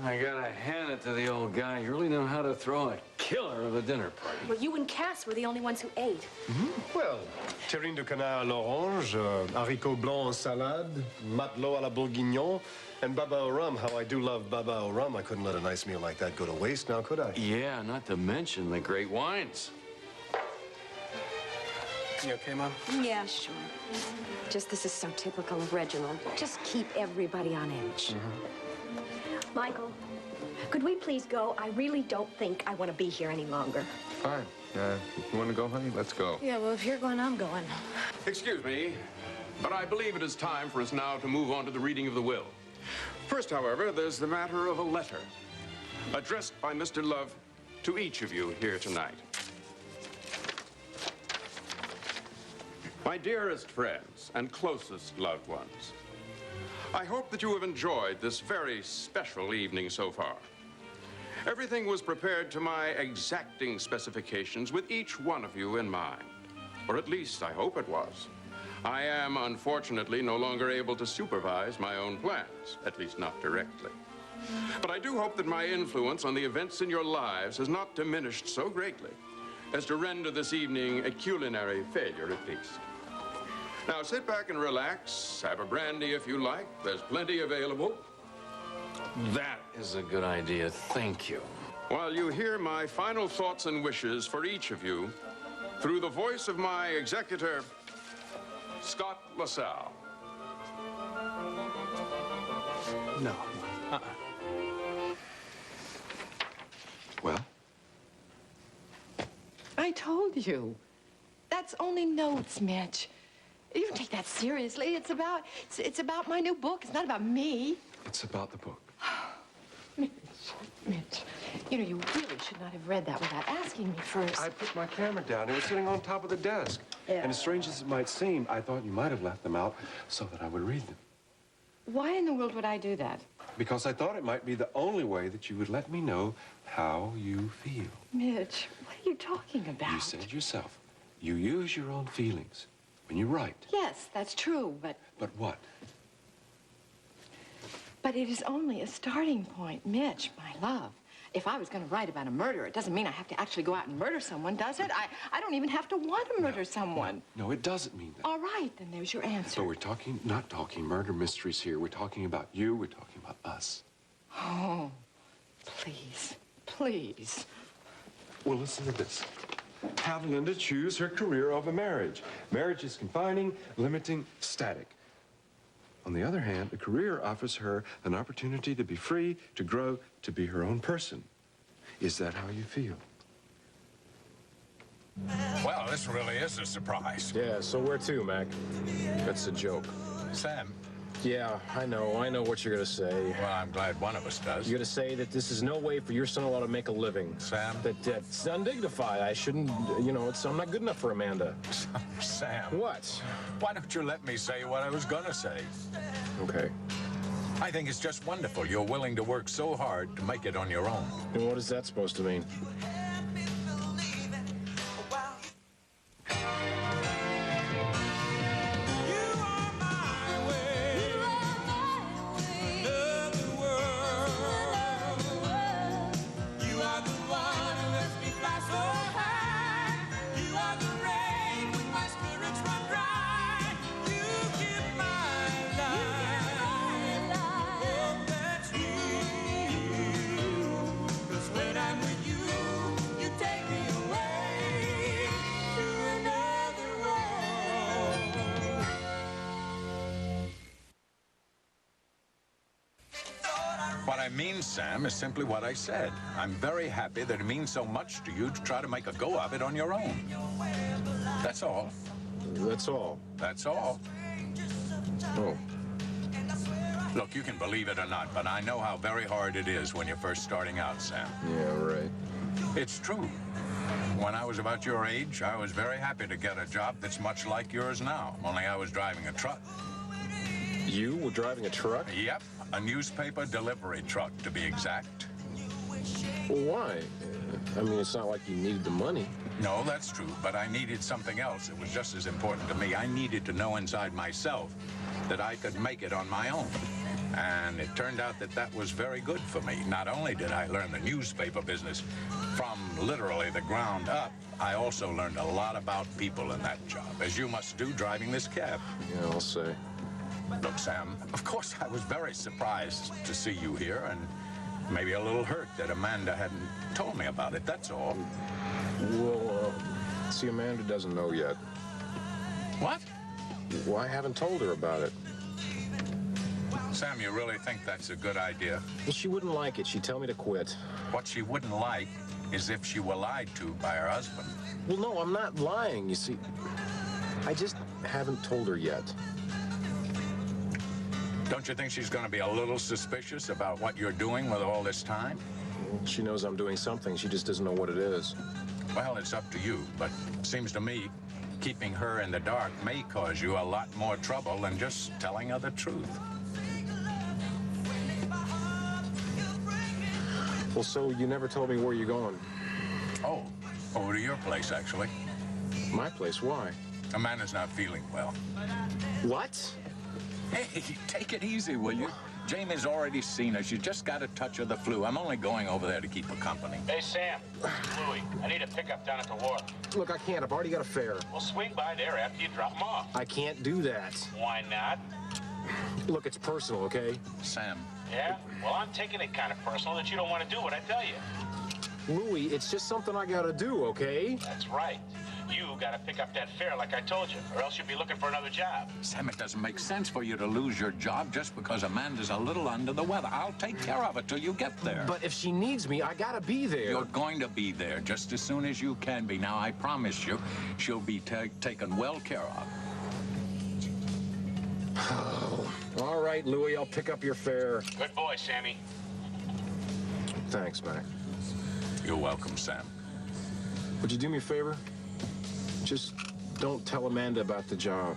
I gotta hand it to the old guy. You really know how to throw a killer of a dinner party. Well, you and Cass were the only ones who ate. Well, terrine de canard à l'orange, haricots blancs en salade, matelot à la bourguignon, and baba au rhum. How I do love baba au rhum. I couldn't let a nice meal like that go to waste now, could I? Yeah, not to mention the great wines. You okay, Mom? Yeah, sure. Just this is so typical of Reginald. Just keep everybody on edge. Michael, could we please go? I really don't think I want to be here any longer. Fine. You want to go, honey? Let's go. Yeah, well, if you're going, I'm going. Excuse me, but I believe it is time for us now to move on to the reading of the will. First, however, there's the matter of a letter addressed by Mr. Love to each of you here tonight. My dearest friends and closest loved ones, I hope that you have enjoyed this very special evening so far. Everything was prepared to my exacting specifications with each one of you in mind. Or at least I hope it was. I am, unfortunately, no longer able to supervise my own plans, at least not directly. But I do hope that my influence on the events in your lives has not diminished so greatly as to render this evening a culinary failure at least. Now sit back and relax, have a brandy if you like. There's plenty available. That is a good idea. Thank you. While you hear my final thoughts and wishes for each of you through the voice of my executor, Scott LaSalle. No. Well? I told you. That's only notes, Mitch. You don't take that seriously. It's about my new book. It's not about me. It's about the book. Mitch, you know, you really should not have read that without asking me first. I put my camera down. It was sitting on top of the desk. Yeah. And as strange as it might seem, I thought you might have left them out so that I would read them. Why in the world would I do that? Because I thought it might be the only way that you would let me know how you feel. Mitch, what are you talking about? You said yourself, you use your own feelings when you write. Yes, that's true, but... But what? But it is only a starting point, Mitch, my love. If I was going to write about a murder, it doesn't mean I have to actually go out and murder someone, does it? I don't even have to want to murder someone. No, it doesn't mean that. All right, then there's your answer. But we're not talking murder mysteries here. We're talking about you. We're talking about us. Oh, please, please. Well, listen to this. Have Linda choose her career over marriage. Marriage is confining, limiting, static. On the other hand, a career offers her an opportunity to be free, to grow, to be her own person. Is that how you feel? Well, this really is a surprise. Yeah, so where to, Mac? That's a joke. Sam, Yeah, I know what you're gonna say. well, I'm glad one of us does. You're gonna say that this is no way for your son-in-law to make a living. Sam? That's undignified. I shouldn't, I'm not good enough for Amanda. Sam. What? Why don't you let me say what I was gonna say? Okay. I think it's just wonderful you're willing to work so hard to make it on your own. And what is that supposed to mean? What I mean, Sam, is simply what I said. I'm very happy that it means so much to you to try to make a go of it on your own. That's all. That's all. That's all. Oh. Look, you can believe it or not, but I know how very hard it is when you're first starting out, Sam. Yeah, right. It's true. When I was about your age, I was very happy to get a job that's much like yours now, only I was driving a truck. You were driving a truck? Yep, a newspaper delivery truck, to be exact. Well, why? I mean, it's not like you needed the money. No, that's true, but I needed something else that was just as important to me. I needed to know inside myself that I could make it on my own. And it turned out that that was very good for me. Not only did I learn the newspaper business from literally the ground up, I also learned a lot about people in that job, as you must do driving this cab. Yeah, I'll say. Look, Sam, of course I was very surprised to see you here and maybe a little hurt that Amanda hadn't told me about it, that's all. Well, see, Amanda doesn't know yet. What? Well, I haven't told her about it. Sam, you really think that's a good idea? Well, she wouldn't like it. She'd tell me to quit. What she wouldn't like is if she were lied to by her husband. Well, no, I'm not lying, you see. I just haven't told her yet. Don't you think she's going to be a little suspicious about what you're doing with all this time? She knows I'm doing something. She just doesn't know what it is. Well, it's up to you, but it seems to me keeping her in the dark may cause you a lot more trouble than just telling her the truth. Well, so you never told me where you're going. Oh, over to your place, actually. My place? Why? Amanda's not feeling well. What? Hey, take it easy, will you? Jamie's already seen her. She just got a touch of the flu. I'm only going over there to keep her company. Hey, Sam. Louie, I need a pickup down at the wharf. Look, I can't. I've already got a fare. We'll swing by there after you drop them off. I can't do that. Why not? Look, it's personal, okay? Sam. Yeah? Well, I'm taking it kind of personal that you don't want to do what I tell you. Louie, it's just something I gotta do, okay? That's right. You got to pick up that fare like I told you, or else you'll be looking for another job. Sam, it doesn't make sense for you to lose your job just because Amanda's a little under the weather. I'll take care of it till you get there. But if she needs me, I gotta be there. You're going to be there just as soon as you can be. Now, I promise you, she'll be taken well care of. Oh, all right, Louie, I'll pick up your fare. Good boy, Sammy. Thanks, Mac. You're welcome, Sam. Would you do me a favor? Just don't tell Amanda about the job.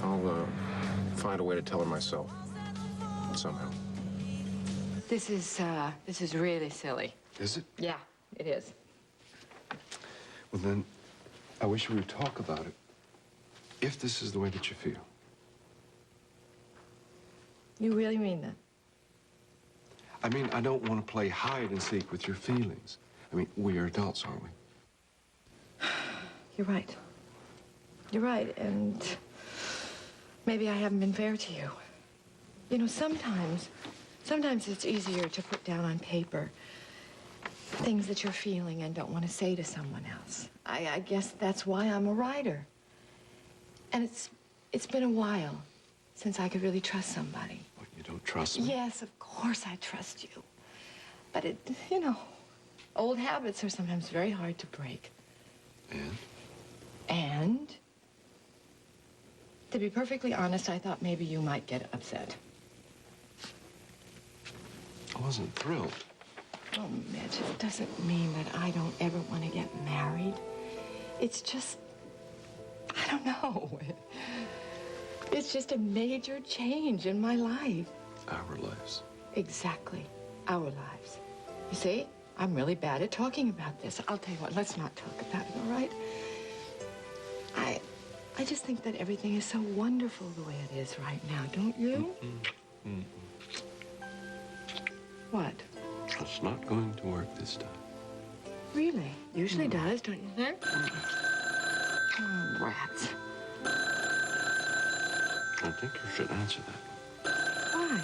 I'll find a way to tell her myself. Somehow. This is really silly. Is it? Yeah, it is. Well, then, I wish we would talk about it. If this is the way that you feel. You really mean that? I mean, I don't want to play hide and seek with your feelings. I mean, we are adults, aren't we? You're right. You're right, and maybe I haven't been fair to you. You know, sometimes it's easier to put down on paper things that you're feeling and don't want to say to someone else. I guess that's why I'm a writer. And it's been a while since I could really trust somebody. What, you don't trust me? Yes, of course I trust you. But you know, old habits are sometimes very hard to break. And, to be perfectly honest, I thought maybe you might get upset. I wasn't thrilled. Oh, Mitch, it doesn't mean that I don't ever want to get married. It's just, I don't know. It's just a major change in my life. Our lives. Exactly, our lives. You see, I'm really bad at talking about this. I'll tell you what, let's not talk about it, all right? I just think that everything is so wonderful the way it is right now, don't you? What? It's not going to work this time. Really? Usually does, don't you think? Oh, rats. I think you should answer that. Why?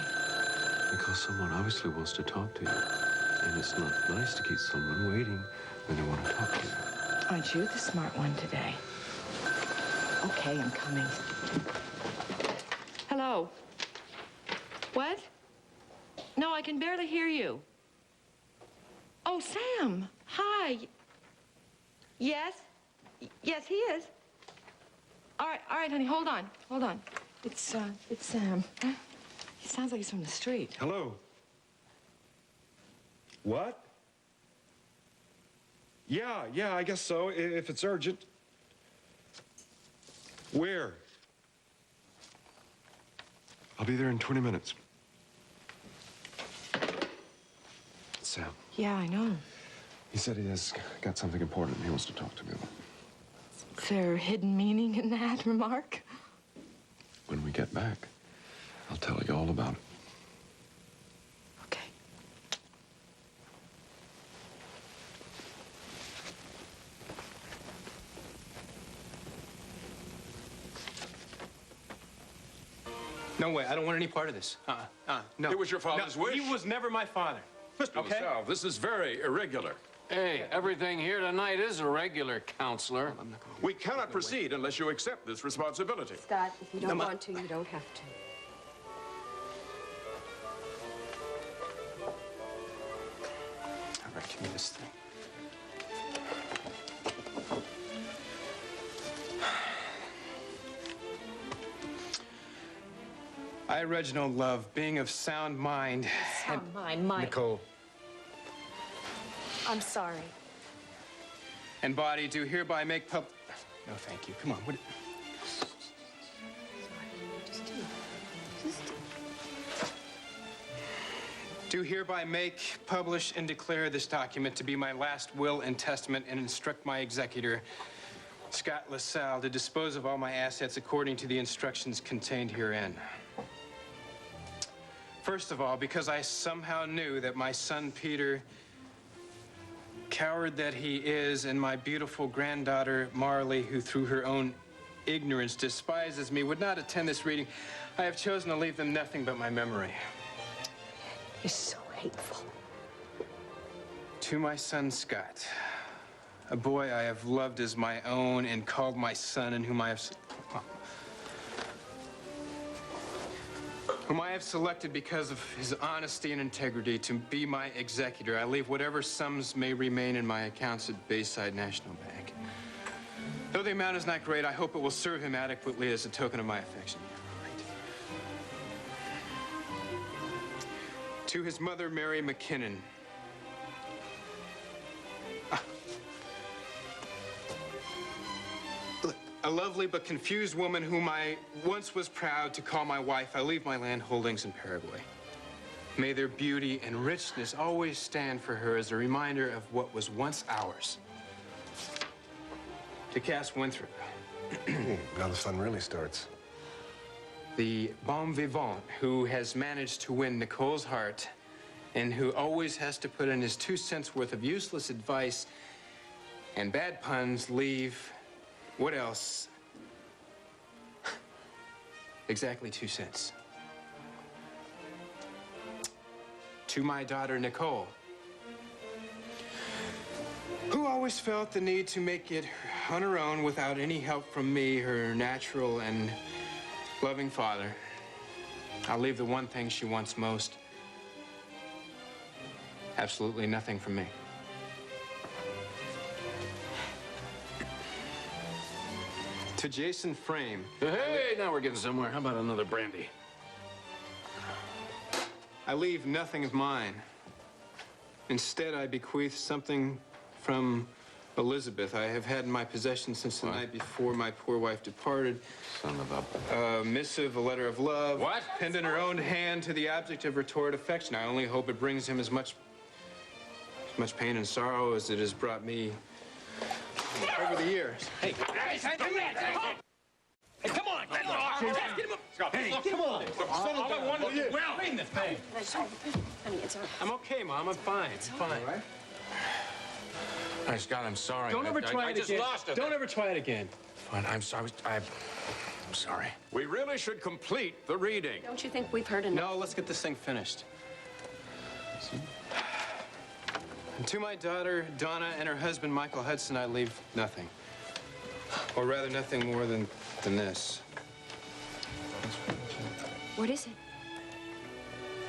Because someone obviously wants to talk to you. And it's not nice to keep someone waiting when they want to talk to you. Aren't you the smart one today? Okay, I'm coming. Hello? What? No, I can barely hear you. Oh, Sam. Hi. Yes? Yes, he is. All right, honey, hold on. It's Sam. He sounds like he's from the street. Hello? What? Yeah, I guess so, if it's urgent. Where? I'll be there in 20 minutes. Sam. Yeah, I know. He said he has got something important he wants to talk to me about. Is there hidden meaning in that remark? When we get back, I'll tell you all about it. No way. I don't want any part of this. No. It was your father's wish. He was never my father. Mr. LaSalle, this is very irregular. Hey, everything here tonight is irregular, counselor. We cannot proceed unless you accept this responsibility. Scott, if you don't want to, you don't have to. All right, give me this thing. I, Reginald Love, being of sound mind. Sound mind, Mike. Nicole. I'm sorry. And body do hereby make No, thank you. Come on. What... Do hereby make, publish, and declare this document to be my last will and testament and instruct my executor, Scott LaSalle, to dispose of all my assets according to the instructions contained herein. First of all, because I somehow knew that my son Peter, coward that he is, and my beautiful granddaughter Marley, who through her own ignorance despises me, would not attend this reading, I have chosen to leave them nothing but my memory. You're so hateful. To my son Scott, a boy I have loved as my own and called my son, and whom I have selected because of his honesty and integrity to be my executor, I leave whatever sums may remain in my accounts at Bayside National Bank. Though the amount is not great, I hope it will serve him adequately as a token of my affection. Right. To his mother, Mary McKinnon. A lovely but confused woman whom I once was proud to call my wife, I leave my land holdings in Paraguay. May their beauty and richness always stand for her as a reminder of what was once ours. To Cass Winthrop. Now the fun really starts. The bon vivant who has managed to win Nicole's heart and who always has to put in his 2 cents worth of useless advice and bad puns, leave... What else? Exactly 2 cents. To my daughter, Nicole, who always felt the need to make it on her own without any help from me, her natural and loving father. I'll leave the one thing she wants most. Absolutely nothing from me. To Jason Frame. Hey, now we're getting somewhere. How about another brandy? I leave nothing of mine. Instead, I bequeath something from Elizabeth I have had in my possession since the night before my poor wife departed. Son of a... A missive, a letter of love. What? Penned in her own hand to the object of her torrid affection. I only hope it brings him as much pain and sorrow as it has brought me over the years. Hey, Hey, come on! Get him up! Hey, come on! All I wanted to do... Well, clean the thing. Honey, it's all right. I'm okay, Mom. I'm fine. It's fine. All right, Scott, I'm sorry. Don't ever try it again. I just lost it. Don't ever try it again. Fine, I'm sorry. I'm sorry. We really should complete the reading. Don't you think we've heard enough? No, let's get this thing finished. And to my daughter, Donna, and her husband, Michael Hudson, I leave nothing. Or rather, nothing more than this. What is it?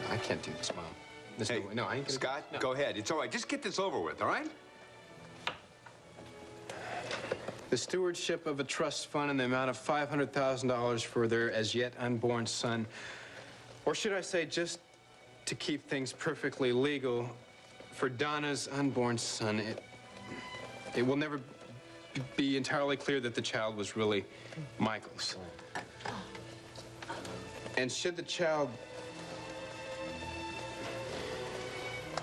I can't do this, Mom. There's Hey, no way. No, I ain't gonna... Scott, No. go ahead. It's all right. Just get this over with, all right? The stewardship of a trust fund in the amount of $500,000 for their as yet unborn son. Or should I say, just to keep things perfectly legal, for Donna's unborn son, it will never be entirely clear that the child was really Michael's. And should the child...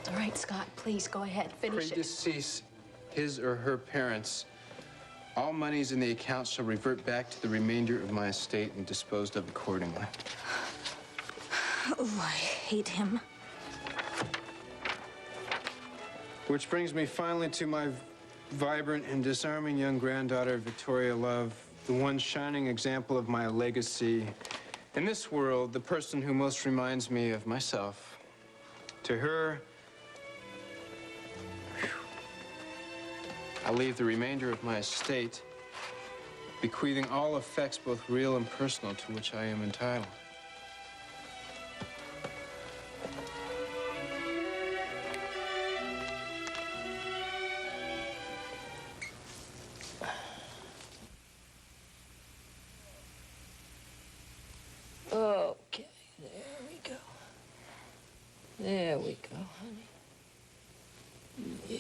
All right, Scott, please go ahead. Finish it. predecease his or her parents, all monies in the account shall revert back to the remainder of my estate and disposed of accordingly. Oh, I hate him. Which brings me finally to my vibrant and disarming young granddaughter, Victoria Love, the one shining example of my legacy In this world, the person who most reminds me of myself, to her, I leave the remainder of my estate, bequeathing all effects, both real and personal, to which I am entitled. Okay, there we go. There we go, honey. Yeah.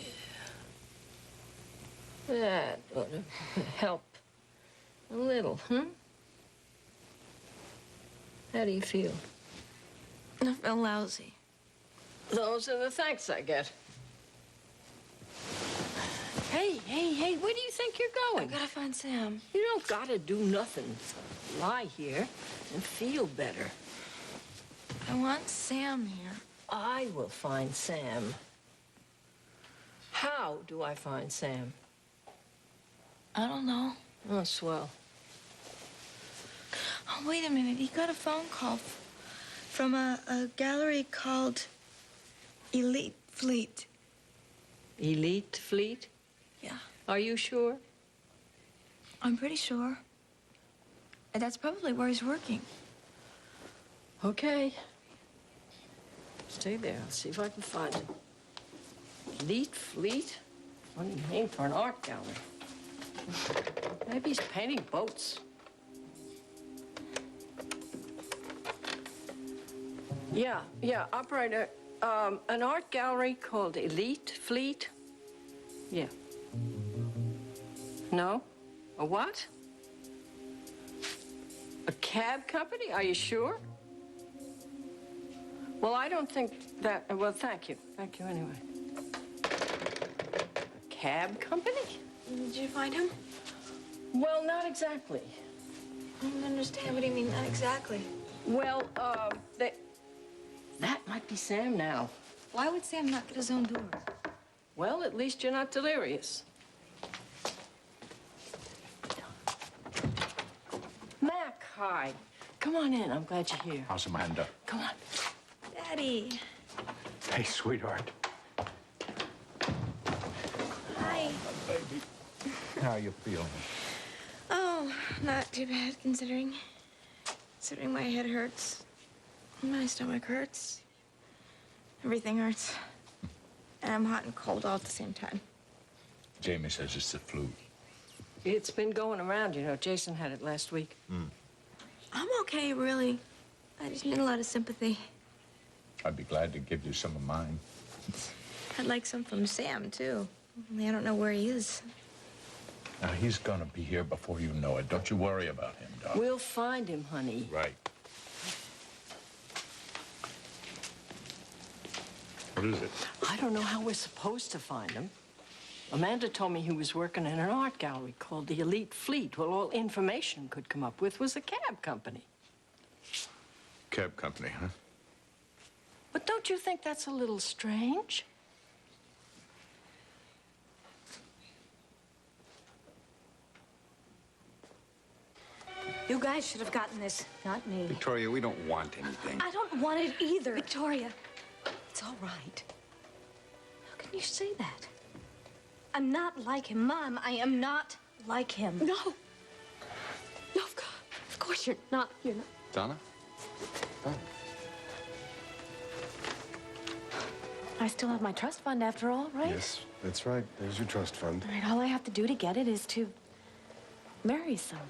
That ought to help a little, huh? How do you feel? I feel lousy. Those are the thanks I get. Hey, where do you think you're going? I gotta find Sam. You don't gotta do nothing. Lie here and feel better. I want Sam here. I will find Sam. How do I find Sam? I don't know. Oh, swell. Oh, wait a minute. He got a phone call from a gallery called Elite Fleet. Elite Fleet? Yeah. Are you sure? I'm pretty sure. And that's probably where he's working. Okay. Stay there. I'll see if I can find him. Elite Fleet? Funny name for an art gallery. Maybe he's painting boats. Yeah, operator. An art gallery called Elite Fleet? Yeah. No? A what? A cab company? Are you sure? Well, I don't think that... Well, thank you. Thank you anyway. A cab company? Did you find him? Well, not exactly. I don't understand. What do you mean, not exactly? Well, that might be Sam now. Why would Sam knock at his own door? Well, at least you're not delirious. Mac, hi. Come on in. I'm glad you're here. How's Amanda? Come on. Daddy. Hey, sweetheart. Hi. Baby. How you feeling? Oh, not too bad, considering my head hurts. My stomach hurts. Everything hurts. And I'm hot and cold all at the same time. Jamie says it's the flu. It's been going around, you know. Jason had it last week. I'm okay, really. I just need a lot of sympathy. I'd be glad to give you some of mine. I'd like some from Sam, too. Only I don't know where he is. Now, he's gonna be here before you know it. Don't you worry about him, Doc. We'll find him, honey. Right. What is it? I don't know how we're supposed to find him. Amanda told me he was working in an art gallery called the Elite Fleet. Well, all information could come up with was a cab company. Cab company, huh? But don't you think that's a little strange? You guys should have gotten this, not me. Victoria, we don't want anything. I don't want it either. Victoria, it's all right. How can you say that? I'm not like him, Mom. I am not like him. No. No, of course you're not. You're not. Donna? I still have my trust fund after all, right? Yes, that's right. There's your trust fund. All right, all I have to do to get it is to marry someone.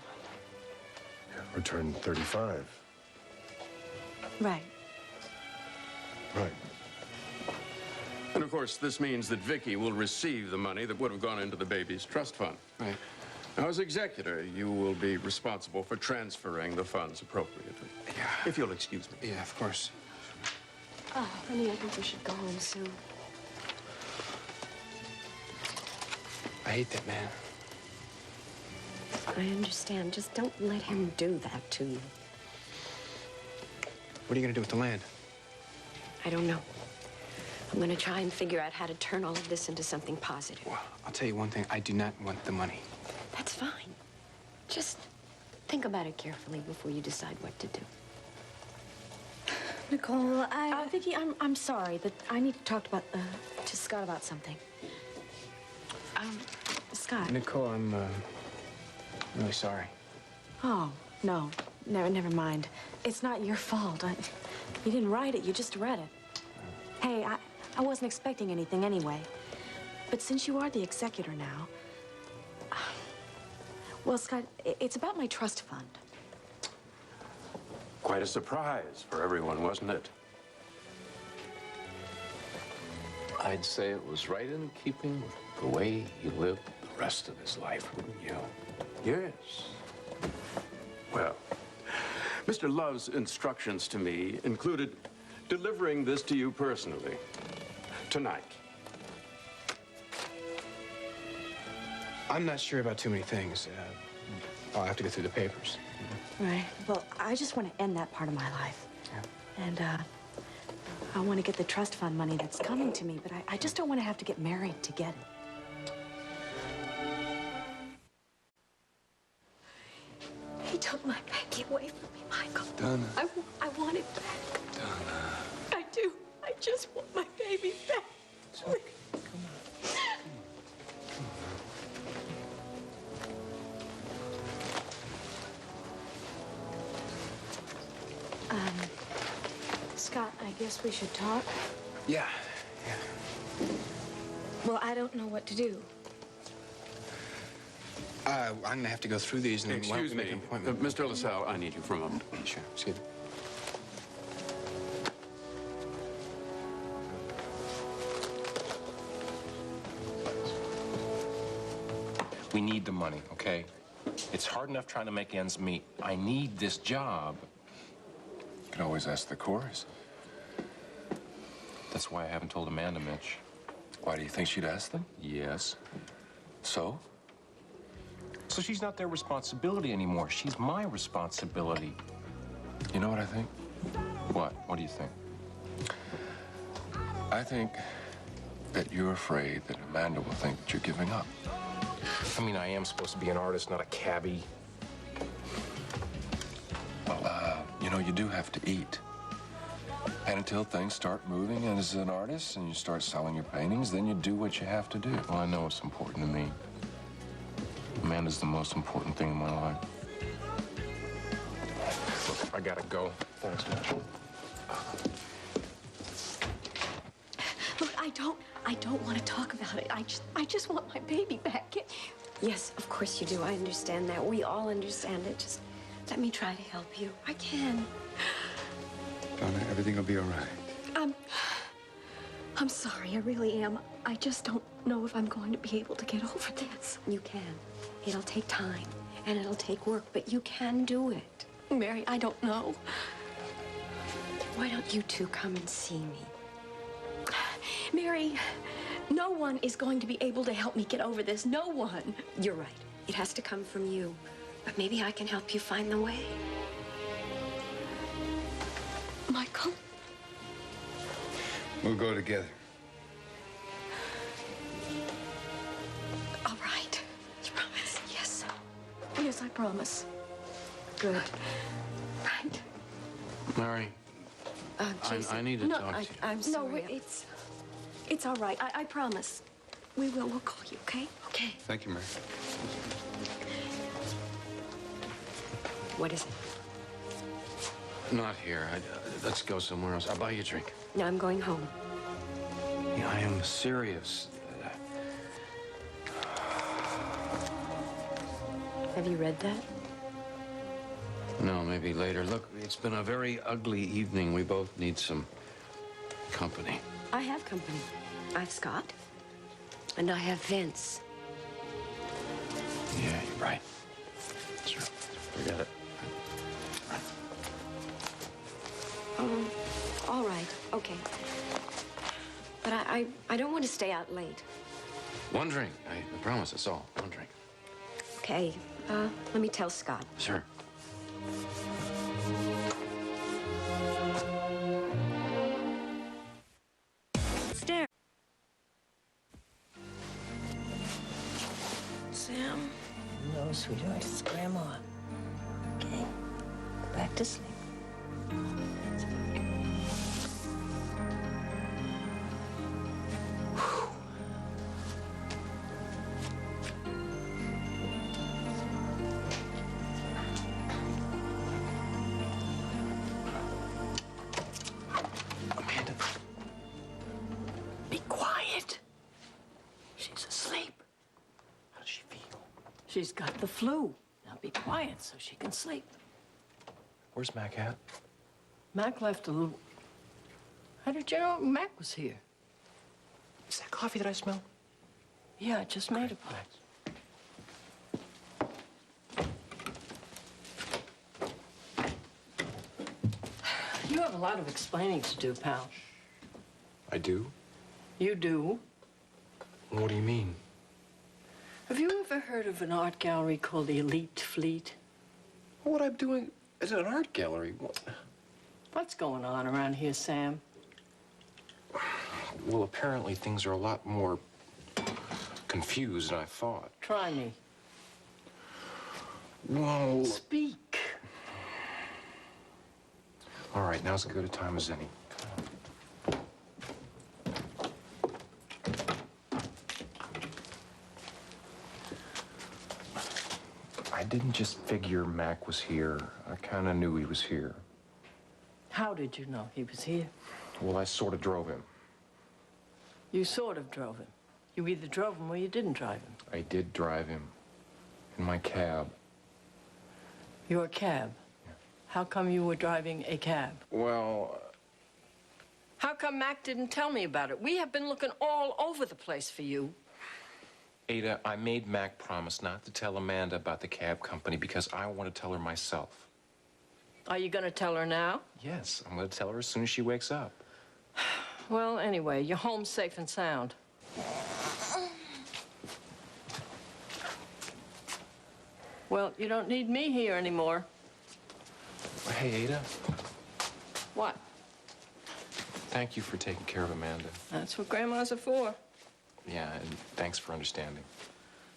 Return 35. Right. Right. And of course, this means that Vicky will receive the money that would have gone into the baby's trust fund. Right. Now, as executor, you will be responsible for transferring the funds appropriately. Yeah. If you'll excuse me. Yeah, of course. Oh, honey, I think we should go home soon. I hate that man. I understand. Just don't let him do that to you. What are you gonna do with the land? I don't know. I'm gonna try and figure out how to turn all of this into something positive. Well, I'll tell you one thing. I do not want the money. That's fine. Just think about it carefully before you decide what to do. Nicole, Vicki, I'm sorry, but I need to talk to Scott about something. Scott. Nicole, I'm really sorry. Oh, no. Never mind. It's not your fault. You didn't write it, you just read it. Hey, I wasn't expecting anything anyway. But since you are the executor now... Well, Scott, it's about my trust fund. Quite a surprise for everyone, wasn't it? I'd say it was right in keeping with the way he lived the rest of his life, wouldn't you? Yes. Well, Mr. Love's instructions to me included delivering this to you personally tonight. I'm not sure about too many things. I'll have to go through the papers. Right. Well, I just want to end that part of my life. Yeah. And, I want to get the trust fund money that's coming to me, but I just don't want to have to get married to get it. He took my Becky away from me, Michael. Donna. I want it back. Donna. I do. I just want my baby back. It's okay. Scott, I guess we should talk. Yeah. Well, I don't know what to do. I'm gonna have to go through these and then why don't Excuse we make me, an appointment? Mr. LaSalle, I need you for a moment. Sure, excuse me. We need the money, okay? It's hard enough trying to make ends meet. I need this job. You can always ask the chorus. That's why I haven't told Amanda, Mitch. Why do you think she'd ask them? Yes. So? So she's not their responsibility anymore. She's my responsibility. You know what I think? What? What do you think? I think that you're afraid that Amanda will think that you're giving up. I mean, I am supposed to be an artist, not a cabbie. Well, you know, you do have to eat. And until things start moving as an artist and you start selling your paintings, then you do what you have to do. Well, I know it's important to me. Amanda's the most important thing in my life. Look, I gotta go. Thanks, Mitch. Look, I don't want to talk about it. I just want my baby back. Yes, of course you do. I understand that. We all understand it. Just let me try to help you. I can. Donna, everything will be all right. I'm sorry, I really am. I just don't know if I'm going to be able to get over this. You can. It'll take time, and it'll take work, but you can do it. Mary, I don't know. Why don't you two come and see me? Mary, no one is going to be able to help me get over this. No one. You're right. It has to come from you. But maybe I can help you find the way. Michael? We'll go together. All right. You promise? Yes. Yes, I promise. Good. Right. Mary, Jason. I need to talk to you. I'm sorry. No, it's all right. I promise. We will. We'll call you, okay? Okay. Thank you, Mary. What is it? Not here. Let's go somewhere else. I'll buy you a drink. No, I'm going home. Yeah, I am serious. Have you read that? No, maybe later. Look, it's been a very ugly evening. We both need some company. I have company. I have Scott. And I have Vince. Yeah, you're right. Sure. Forget it. All right. Okay. But I don't want to stay out late. One drink. I promise, that's all. One drink. Okay. Let me tell Scott. Sure. Sam? No, sweetheart, it's Grandma. Okay? Go back to sleep. She's got the flu. Now be quiet so she can sleep. Where's Mac at? Mac left a little... How did you know Mac was here? Is that coffee that I smell? Yeah, I just made it. You have a lot of explaining to do, pal. I do? You do? What do you mean? Have you ever heard of an art gallery called the Elite Fleet? What I'm doing is an art gallery. What's going on around here, Sam? Well, apparently things are a lot more confused than I thought. Try me. Well... Speak. All right, now's as good a time as any. I didn't just figure Mac was here. I kind of knew he was here. How did you know he was here? Well, I sort of drove him. You sort of drove him. You either drove him or you didn't drive him. I did drive him. In my cab. Your cab? Yeah. How come you were driving a cab? Well... How come Mac didn't tell me about it? We have been looking all over the place for you. Ada, I made Mac promise not to tell Amanda about the cab company because I want to tell her myself. Are you going to tell her now? Yes, I'm going to tell her as soon as she wakes up. Well, anyway, you're home safe and sound. Well, you don't need me here anymore. Hey, Ada. What? Thank you for taking care of Amanda. That's what grandmas are for. Yeah, and thanks for understanding.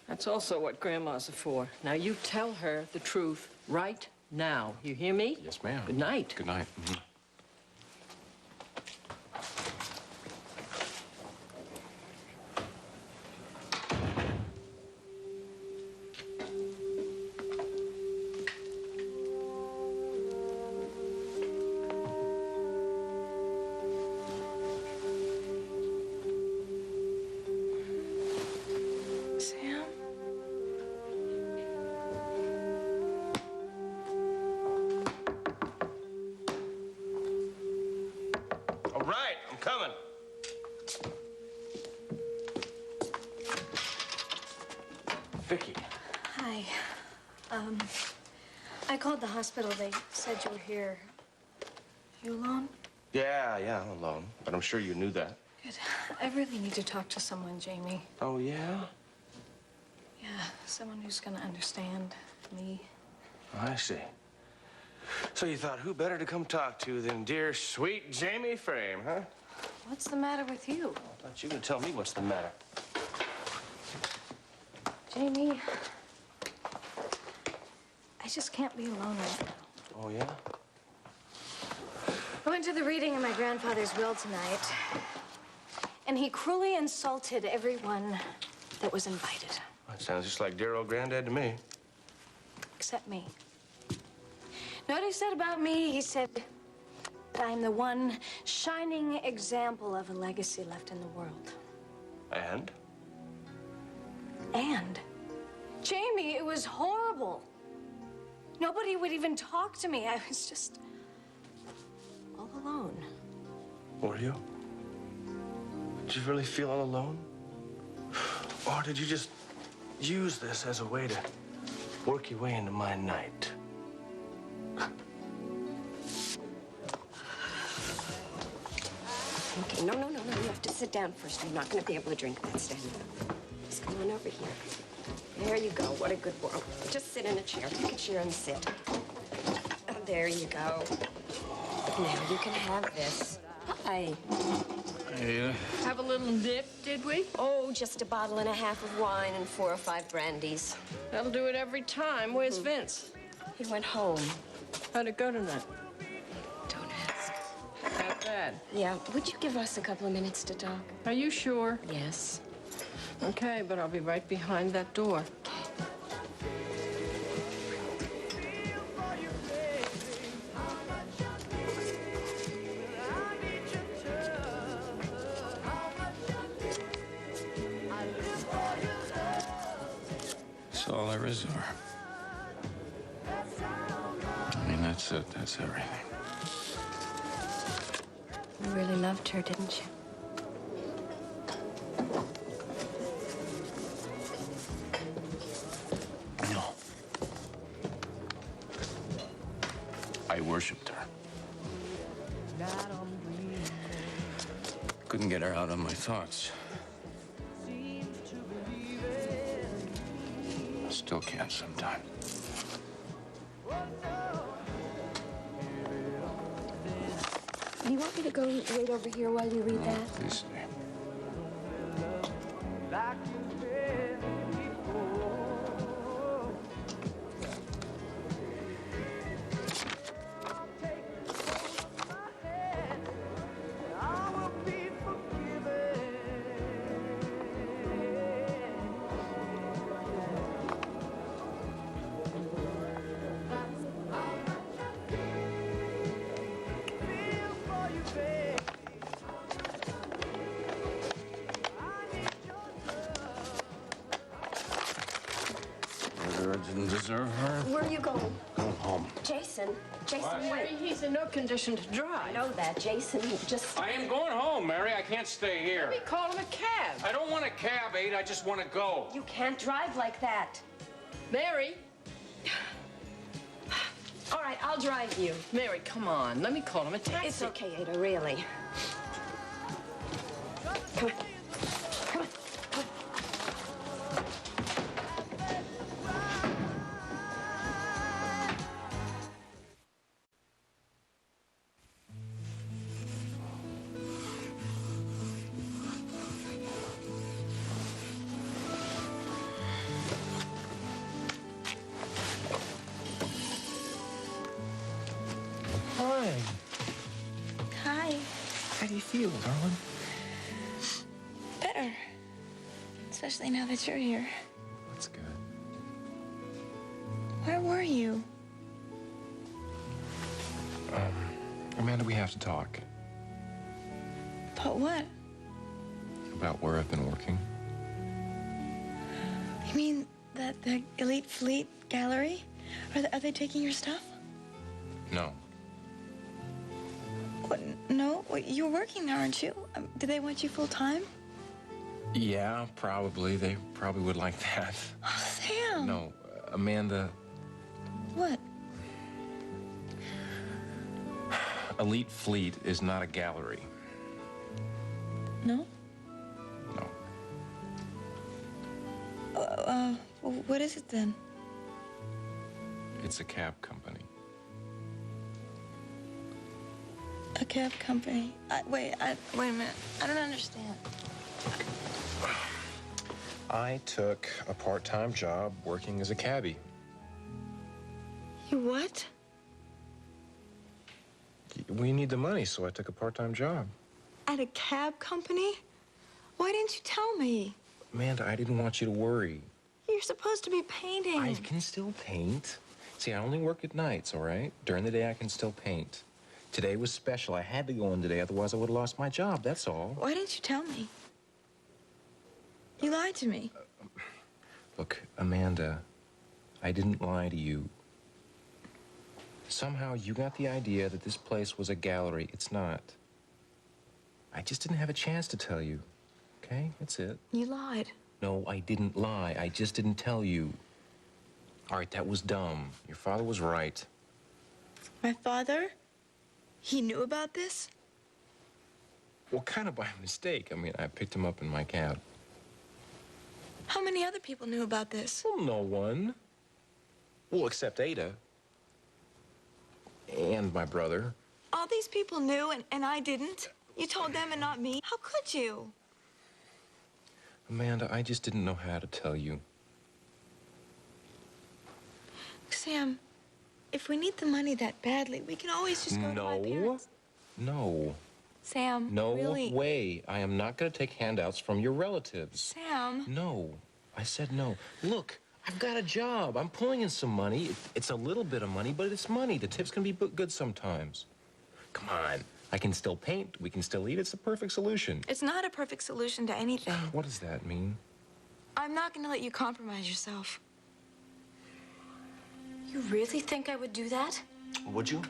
That's also what grandmas are for. Now, you tell her the truth right now. You hear me? Yes, ma'am. Good night. Good night. Mm-hmm. Sam? All right, I'm coming. Vicky. Hi. I called the hospital. They said you were here. You alone? Yeah, I'm alone. But I'm sure you knew that. Good. I really need to talk to someone, Jamie. Oh, yeah? Yeah, someone who's gonna understand me. I see. So you thought who better to come talk to than dear, sweet Jamie Frame, huh? What's the matter with you? I thought you were gonna tell me what's the matter. Jamie, I just can't be alone right now. Oh, yeah? I went to the reading of my grandfather's will tonight, and he cruelly insulted everyone that was invited. That sounds just like dear old Granddad to me. Except me. Know what he said about me? He said that I'm the one shining example of a legacy left in the world. And? And, Jamie, it was horrible. Nobody would even talk to me. I was just all alone. Were you? Did you really feel all alone? Or did you just use this as a way to work your way into my night? Okay, no. You have to sit down first. You're not going to be able to drink that standing up. Just come on over here. There you go. What a good boy. Just sit in a chair. Take a chair and sit. There you go. Now you can have this. Hi. Hey, Have a little nip, did we? Oh, just a bottle and a half of wine and 4 or 5 brandies. That'll do it every time. Where's Vince? He went home. How'd it go tonight? Don't ask. Not bad. Yeah, would you give us a couple of minutes to talk? Are you sure? Yes. Okay, but I'll be right behind that door. So there is to her. I mean, that's it. That's everything. You really loved her, didn't you? No. I worshipped her. Couldn't get her out of my thoughts. Still can't sometimes. Do you want me to go wait over here while you read that? Please stay. Didn't deserve her. Where are you going? Going home. Jason. Jason, wait. He's in no condition to drive. I know that, Jason. Just... I am going home, Mary. I can't stay here. Let me call him a cab. I don't want a cab, Ada. I just want to go. You can't drive like that. Mary. All right, I'll drive you. Mary, come on. Let me call him a taxi. It's okay, Ada, really. Come on. Come on. Hi. Hi. How do you feel, darling? Better. Especially now that you're here. That's good. Where were you? Amanda, we have to talk About what? about where I've been working. You mean the Elite Fleet Gallery? Are they taking your stuff? No. What? No? Well, you're working there, aren't you? Do they want you full time? Yeah, probably. They probably would like that. Oh, Sam. No, Amanda, What? Elite Fleet is not a gallery. No? No. What is it then? It's a cab company. A cab company. Wait a minute. I don't understand. I took a part-time job working as a cabbie. You what? We need the money, so I took a part-time job. At a cab company? Why didn't you tell me? Amanda, I didn't want you to worry. You're supposed to be painting. I can still paint. See, I only work at nights, all right? During the day, I can still paint. Today was special. I had to go in today, otherwise I would have lost my job, that's all. Why didn't you tell me? You lied to me. Look, Amanda, I didn't lie to you. Somehow you got the idea that this place was a gallery. It's not. I just didn't have a chance to tell you. Okay? That's it. You lied. No, I didn't lie. I just didn't tell you. All right, that was dumb. Your father was right. My father? He knew about this? Well, kind of by mistake. I mean, I picked him up in my cab. How many other people knew about this? Well, no one. Well, except Ada. And my brother. All these people knew and I didn't? You told them and not me? How could you? Amanda, I just didn't know how to tell you. Sam, if we need the money that badly, we can always just go to my parents. No. Sam, No really? way. I am not going to take handouts from your relatives. Sam. No. I said no. Look, I've got a job. I'm pulling in some money. It's a little bit of money, but it's money. The tips can be good sometimes. Come on. I can still paint. We can still eat. It's the perfect solution. It's not a perfect solution to anything. What does that mean? I'm not going to let you compromise yourself. You really think I would do that? Would you?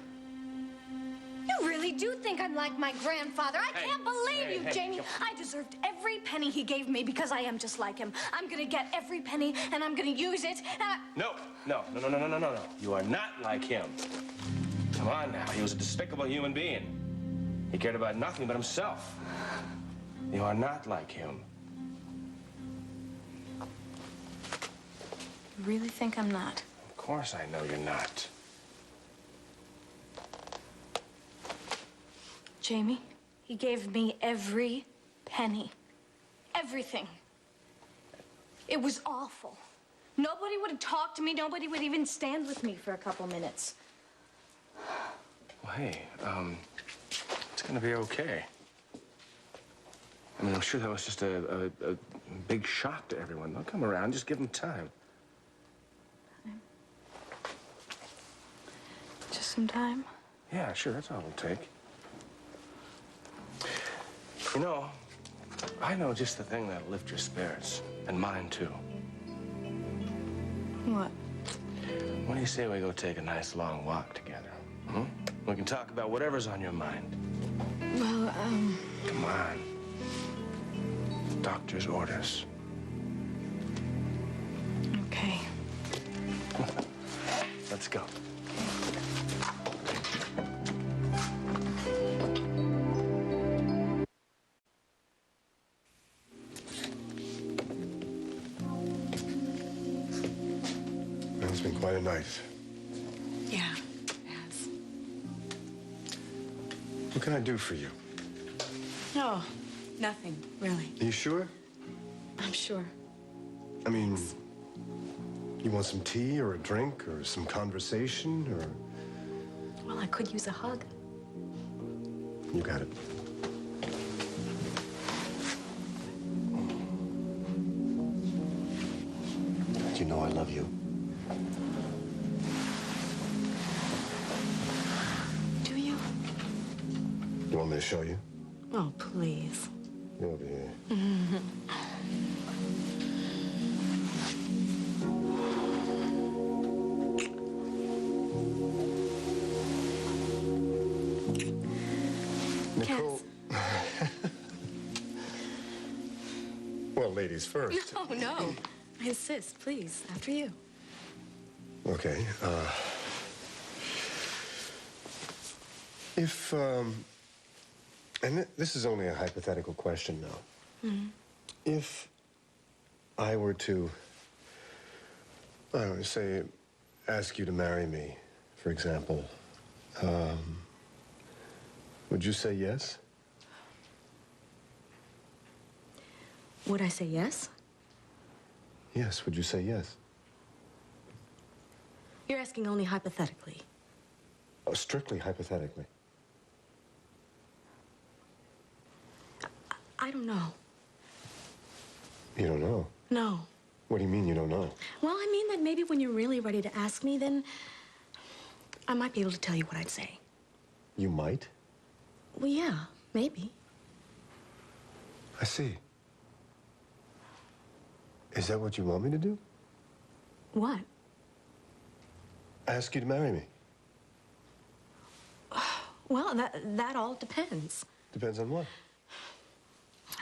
You really do think I'm like my grandfather. I can't believe you, Jamie. I deserved every penny he gave me because I am just like him. I'm gonna get every penny and I'm gonna use it. No. You are not like him. Come on now. He was a despicable human being. He cared about nothing but himself. You are not like him. You really think I'm not? Of course I know you're not. Jamie, he gave me every penny. Everything. It was awful. Nobody would talk to me. Nobody would even stand with me for a couple minutes. Well, hey, it's gonna be okay. I mean, I'm sure that was just a big shock to everyone. They'll come around. Just give them time. Just some time? Yeah, sure. That's all it'll take. You know, I know just the thing that'll lift your spirits. And mine, too. What? What do you say we go take a nice long walk together? Hmm? We can talk about whatever's on your mind. Well, Come on. Doctor's orders. Okay. Let's go. It's been quite a night. Yeah, yes. What can I do for you? No, nothing, really. Are you sure? I'm sure. I mean, you want some tea or a drink or some conversation or... Well, I could use a hug. You got it. You know I love you. Do you? You want me to show you? Oh, please. Over here. Nicole. Well, ladies first. No, no. I insist, please. After you. Okay. If, and this is only a hypothetical question now. Mm-hmm. If I were to, I don't know, say, ask you to marry me, for example, would you say yes? Would I say yes? Yes, would you say yes? You're asking only hypothetically. Oh, strictly hypothetically. I don't know. You don't know? No. What do you mean you don't know? Well, I mean that maybe when you're really ready to ask me, then I might be able to tell you what I'd say. You might? Well, yeah, maybe. I see. Is that what you want me to do? What? Ask you to marry me. Well, that all depends. Depends on what?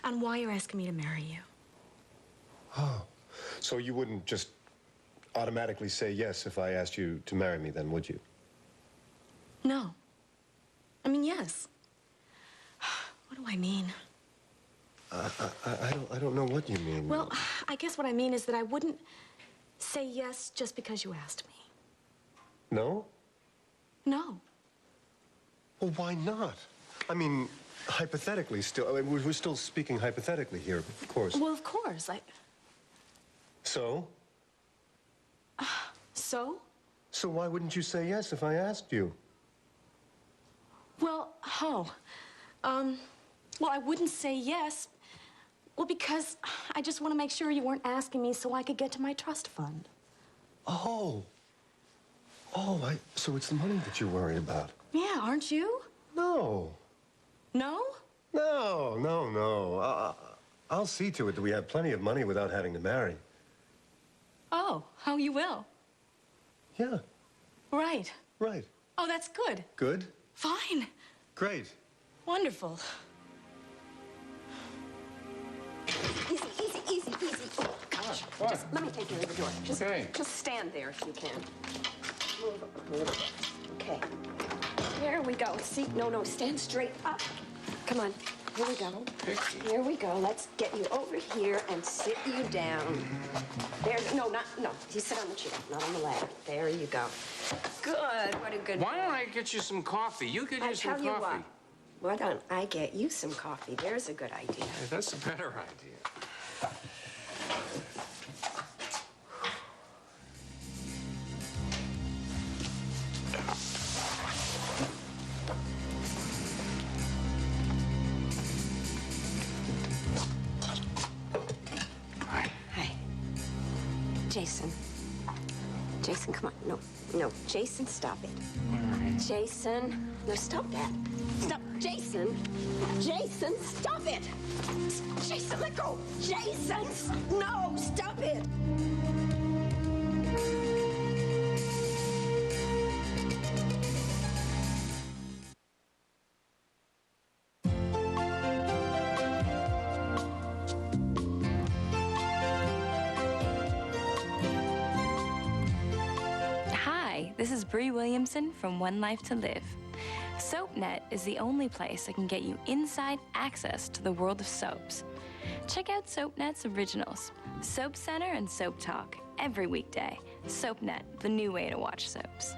On why you're asking me to marry you. Oh. So you wouldn't just automatically say yes if I asked you to marry me, then, would you? No. I mean, yes. What do I mean? I don't know what you mean. Well, I guess what I mean is that I wouldn't say yes just because you asked me. No? No. Well, why not? I mean, hypothetically still. I mean, we're still speaking hypothetically here, of course. Well, of course. So? So? So why wouldn't you say yes if I asked you? Well, well, I wouldn't say yes. Well, because I just want to make sure you weren't asking me so I could get to my trust fund. Oh. Oh, so it's the money that you're worried about? Yeah, aren't you? No. No? No. I'll see to it that we have plenty of money without having to marry. Oh, you will? Yeah. Right. Right. Oh, that's good. Good? Fine. Great. Wonderful. Easy, easy, easy, easy. Oh, gosh. What? Just let me take care of the door. Just, Okay. just stand there if you can. Move a little bit. Okay. There we go. See? No, stand straight up. Come on. Here we go. Here we go. Let's get you over here and sit you down. There. No. You sit on the chair, not on the ladder. There you go. Good. What a good. Why don't I get you some coffee? You get you some I tell you coffee. what. Why don't I get you some coffee? There's a good idea. Hey, that's a better idea. Hi. Jason. Jason, come on. No. Jason, stop it. Jason. No, stop that. Stop. Jason. Jason, stop it. Jason, let go. Jason. No, stop it. Hi, this is Bree Williamson from One Life to Live. SoapNet is the only place that can get you inside access to the world of soaps. Check out SoapNet's originals, Soap Center and Soap Talk, every weekday. SoapNet, the new way to watch soaps.